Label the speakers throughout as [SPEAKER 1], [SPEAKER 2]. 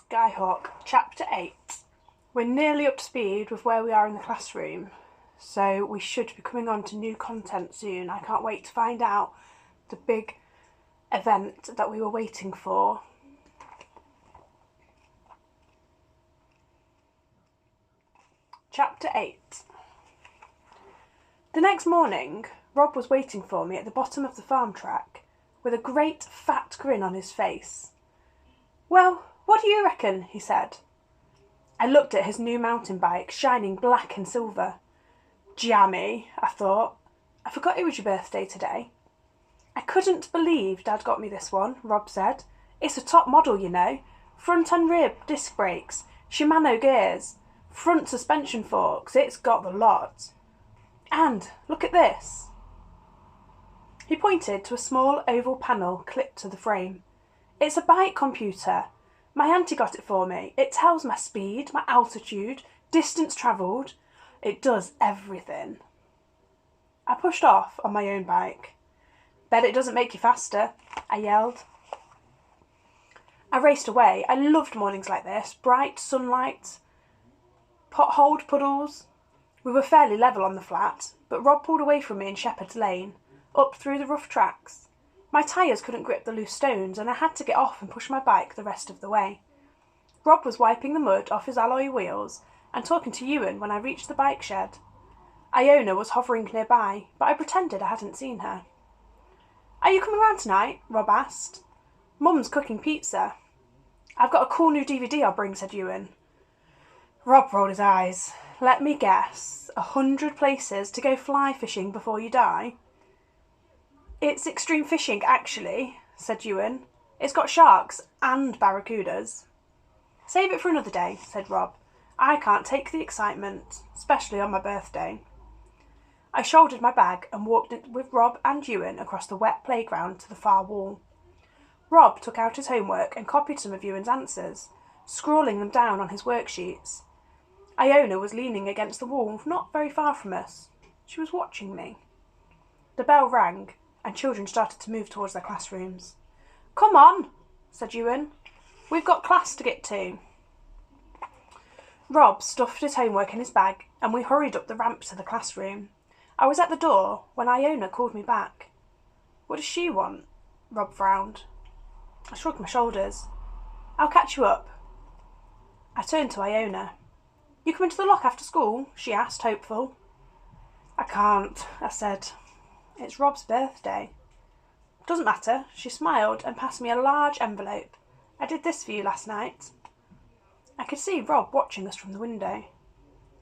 [SPEAKER 1] Skyhawk, Chapter 8. We're nearly up to speed with where we are in the classroom, so we should be coming on to new content soon. I can't wait to find out the big event that we were waiting for. Chapter 8. The next morning, Rob was waiting for me at the bottom of the farm track with a great fat grin on his face. "Well, what do you reckon?" he said. I looked at his new mountain bike, shining black and silver. Jammy, I thought. I forgot it was your birthday today. "I couldn't believe Dad got me this one," Rob said. "It's a top model, you know. Front and rear disc brakes, Shimano gears, front suspension forks, it's got the lot. And look at this." He pointed to a small oval panel clipped to the frame. "It's a bike computer. My auntie got it for me. It tells my speed, my altitude, distance travelled. It does everything." I pushed off on my own bike. "Bet it doesn't make you faster," I yelled. I raced away. I loved mornings like this. Bright sunlight, potholed puddles. We were fairly level on the flat, but Rob pulled away from me in Shepherd's Lane, up through the rough tracks. My tyres couldn't grip the loose stones, and I had to get off and push my bike the rest of the way. Rob was wiping the mud off his alloy wheels and talking to Ewan when I reached the bike shed. Iona was hovering nearby, but I pretended I hadn't seen her. "Are you coming round tonight?" Rob asked. "Mum's cooking pizza." "I've got a cool new DVD I'll bring," said Ewan. Rob rolled his eyes. "Let me guess, 100 places to go fly fishing before you die?" "It's extreme fishing, actually," said Ewan. "It's got sharks and barracudas." "Save it for another day," said Rob. "I can't take the excitement, especially on my birthday." I shouldered my bag and walked with Rob and Ewan across the wet playground to the far wall. Rob took out his homework and copied some of Ewan's answers, scrawling them down on his worksheets. Iona was leaning against the wall, not very far from us. She was watching me. The bell rang, and children started to move towards their classrooms. "Come on," said Ewan. "We've got class to get to." Rob stuffed his homework in his bag, and we hurried up the ramp to the classroom. I was at the door when Iona called me back. "What does she want?" Rob frowned. I shrugged my shoulders. "I'll catch you up." I turned to Iona. "You coming to the lock after school?" she asked, hopeful. "I can't," I said. "It's Rob's birthday." "Doesn't matter." She smiled and passed me a large envelope. "I did this for you last night." I could see Rob watching us from the window.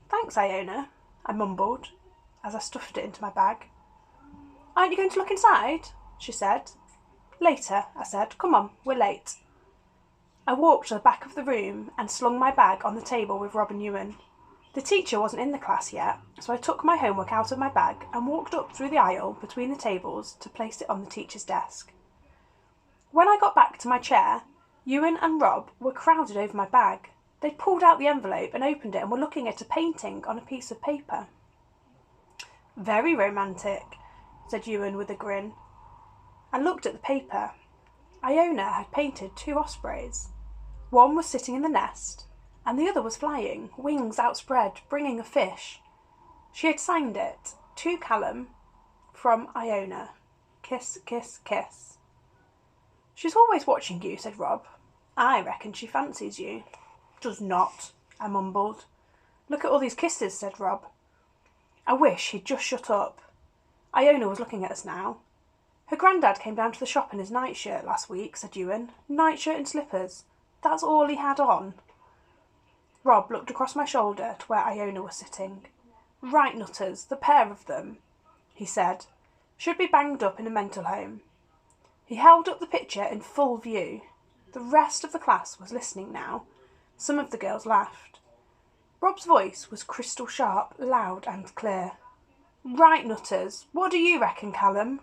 [SPEAKER 1] "Thanks, Iona," I mumbled as I stuffed it into my bag. "Aren't you going to look inside?" she said. "Later," I said. "Come on, we're late." I walked to the back of the room and slung my bag on the table with Rob and Ewan. The teacher wasn't in the class yet, so I took my homework out of my bag and walked up through the aisle between the tables to place it on the teacher's desk. When I got back to my chair, Ewan and Rob were crowded over my bag. They'd pulled out the envelope and opened it and were looking at a painting on a piece of paper. "Very romantic," said Ewan with a grin. I looked at the paper. Iona had painted 2 ospreys. One was sitting in the nest, and the other was flying, wings outspread, bringing a fish. She had signed it, "To Callum, from Iona. Kiss, kiss, kiss." "She's always watching you," said Rob. "I reckon she fancies you." "Does not," I mumbled. "Look at all these kisses," said Rob. I wish he'd just shut up. Iona was looking at us now. "Her granddad came down to the shop in his nightshirt last week," said Ewan. "Nightshirt and slippers. That's all he had on." Rob looked across my shoulder to where Iona was sitting. "Right nutters, the pair of them," he said. "Should be banged up in a mental home." He held up the picture in full view. The rest of the class was listening now. Some of the girls laughed. Rob's voice was crystal sharp, loud and clear. "Right nutters, what do you reckon, Callum?"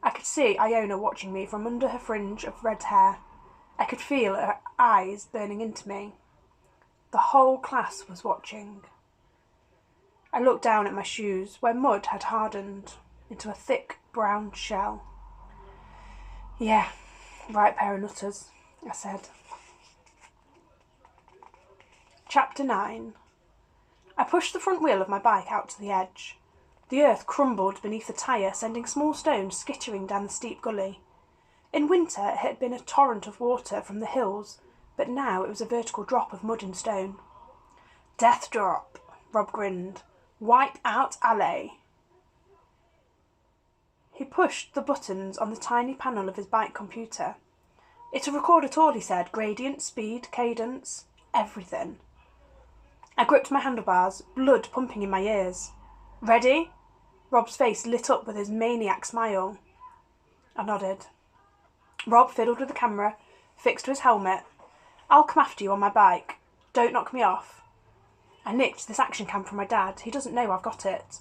[SPEAKER 1] I could see Iona watching me from under her fringe of red hair. I could feel her eyes burning into me. The whole class was watching. I looked down at my shoes, where mud had hardened into a thick brown shell. "Yeah, right pair of nutters," I said. Chapter 9. I pushed the front wheel of my bike out to the edge. The earth crumbled beneath the tyre, sending small stones skittering down the steep gully. In winter it had been a torrent of water from the hills, but now it was a vertical drop of mud and stone. "Death drop," Rob grinned. "Wipe out alley." He pushed the buttons on the tiny panel of his bike computer. "It'll record it all," he said. "Gradient, speed, cadence, everything." I gripped my handlebars, blood pumping in my ears. "Ready?" Rob's face lit up with his maniac smile. I nodded. Rob fiddled with the camera, fixed to his helmet. "I'll come after you on my bike. Don't knock me off." I nicked this action cam from my dad. He doesn't know I've got it.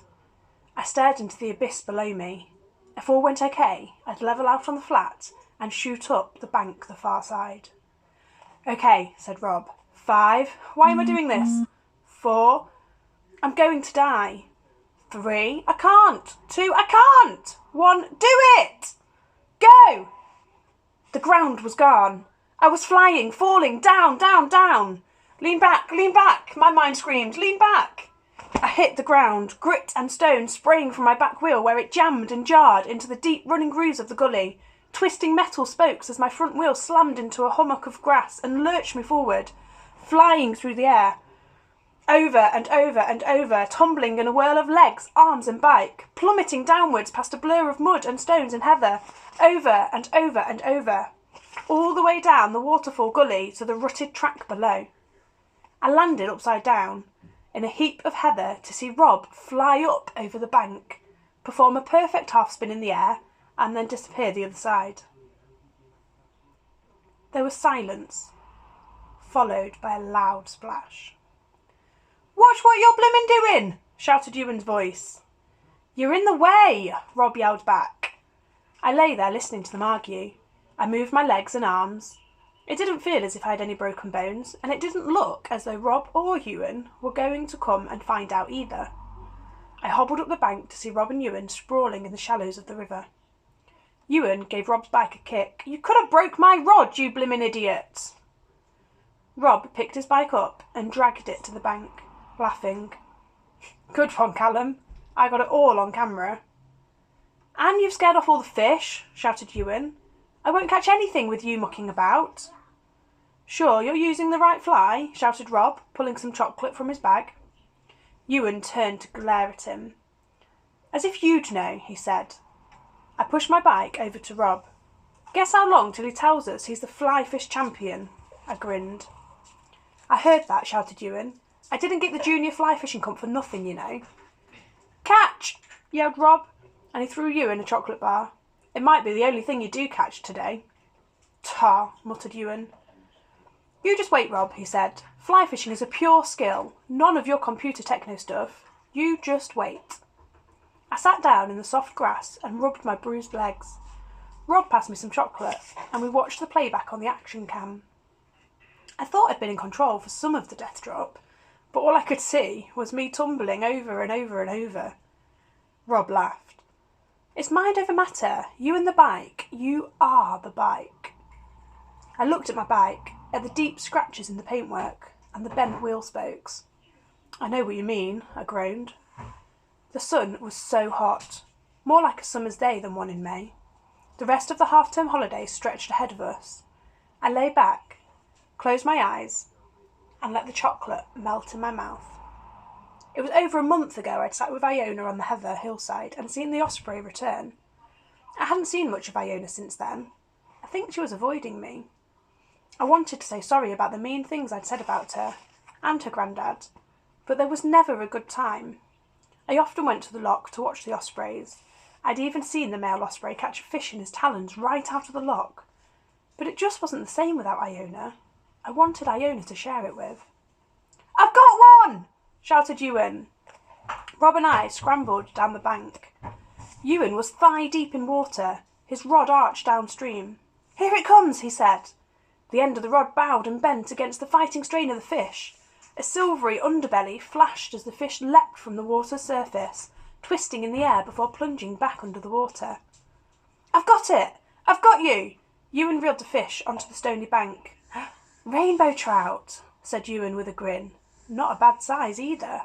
[SPEAKER 1] I stared into the abyss below me. If all went okay, I'd level out on the flat and shoot up the bank the far side. "Okay," said Rob. 5. Why am I doing this? 4. I'm going to die. 3. I can't. 2. I can't. 1. Do it! Go! The ground was gone. I was flying, falling, down, down, down. Lean back, my mind screamed, lean back. I hit the ground, grit and stone spraying from my back wheel where it jammed and jarred into the deep running grooves of the gully, twisting metal spokes as my front wheel slammed into a hummock of grass and lurched me forward, flying through the air. Over and over and over, tumbling in a whirl of legs, arms and bike, plummeting downwards past a blur of mud and stones and heather, over and over and over, all the way down the waterfall gully to the rutted track below. I landed upside down, in a heap of heather, to see Rob fly up over the bank, perform a perfect half spin in the air, and then disappear the other side. There was silence, followed by a loud splash. "Watch what you're blimmin' doing!" shouted Ewan's voice. "You're in the way!" Rob yelled back. I lay there listening to them argue. I moved my legs and arms. It didn't feel as if I had any broken bones, and it didn't look as though Rob or Ewan were going to come and find out either. I hobbled up the bank to see Rob and Ewan sprawling in the shallows of the river. Ewan gave Rob's bike a kick. "You could have broke my rod, you blimmin' idiot!" Rob picked his bike up and dragged it to the bank, laughing. "Good one, Callum. I got it all on camera." "And you've scared off all the fish," shouted Ewan. "I won't catch anything with you mucking about." "Sure you're using the right fly?" shouted Rob, pulling some chocolate from his bag. Ewan turned to glare at him. "As if you'd know," he said. I pushed my bike over to Rob. "Guess how long till he tells us he's the fly fish champion?" I grinned. "I heard that," shouted Ewan. "I didn't get the junior fly fishing comp for nothing, you know." "Catch!" yelled Rob, and he threw Ewan a chocolate bar. "It might be the only thing you do catch today." "Tar," muttered Ewan. "You just wait, Rob," he said. "Fly fishing is a pure skill. None of your computer techno stuff. You just wait." I sat down in the soft grass and rubbed my bruised legs. Rob passed me some chocolate, and we watched the playback on the action cam. I thought I'd been in control for some of the death drop, but all I could see was me tumbling over and over and over. Rob laughed. "It's mind over matter. You and the bike. You are the bike." I looked at my bike, at the deep scratches in the paintwork and the bent wheel spokes. "I know what you mean," I groaned. The sun was so hot, more like a summer's day than one in May. The rest of the half-term holiday stretched ahead of us. I lay back, closed my eyes, and let the chocolate melt in my mouth. It was over a month ago I'd sat with Iona on the heather hillside and seen the osprey return. I hadn't seen much of Iona since then. I think she was avoiding me. I wanted to say sorry about the mean things I'd said about her, and her granddad, but there was never a good time. I often went to the loch to watch the ospreys. I'd even seen the male osprey catch a fish in his talons right out of the loch. But it just wasn't the same without Iona. I wanted Iona to share it with. "I've got one!" shouted Ewan. Rob and I scrambled down the bank. Ewan was thigh-deep in water, his rod arched downstream. "Here it comes," he said. The end of the rod bowed and bent against the fighting strain of the fish. A silvery underbelly flashed as the fish leapt from the water's surface, twisting in the air before plunging back under the water. "I've got it! I've got you!" Ewan reeled the fish onto the stony bank. "Rainbow trout," said Ewan with a grin. not a bad size either.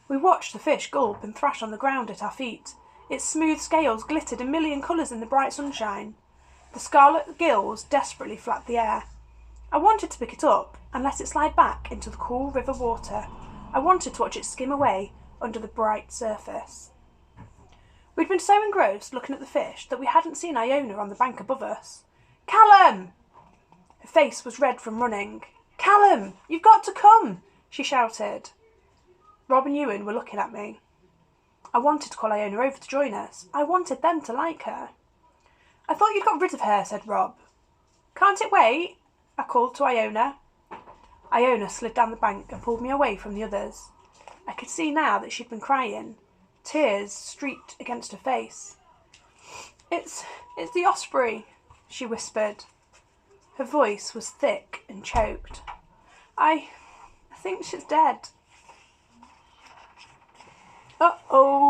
[SPEAKER 1] We watched the fish gulp and thrash on the ground at our feet. Its smooth scales glittered a million colours in the bright sunshine. The scarlet gills desperately flapped the air. I wanted to pick it up and let it slide back into the cool river water. I wanted to watch it skim away under the bright surface. We'd been so engrossed looking at the fish that we hadn't seen Iona on the bank above us. "Callum!" Her face was red from running. "Callum, you've got to come!" she shouted. Rob and Ewan were looking at me. I wanted to call Iona over to join us. I wanted them to like her. "I thought you'd got rid of her," said Rob. "Can't it wait?" I called to Iona. Iona slid down the bank and pulled me away from the others. I could see now that she'd been crying. Tears streaked against her face. It's the osprey," she whispered. Her voice was thick and choked. I think she's dead." "Uh-oh,"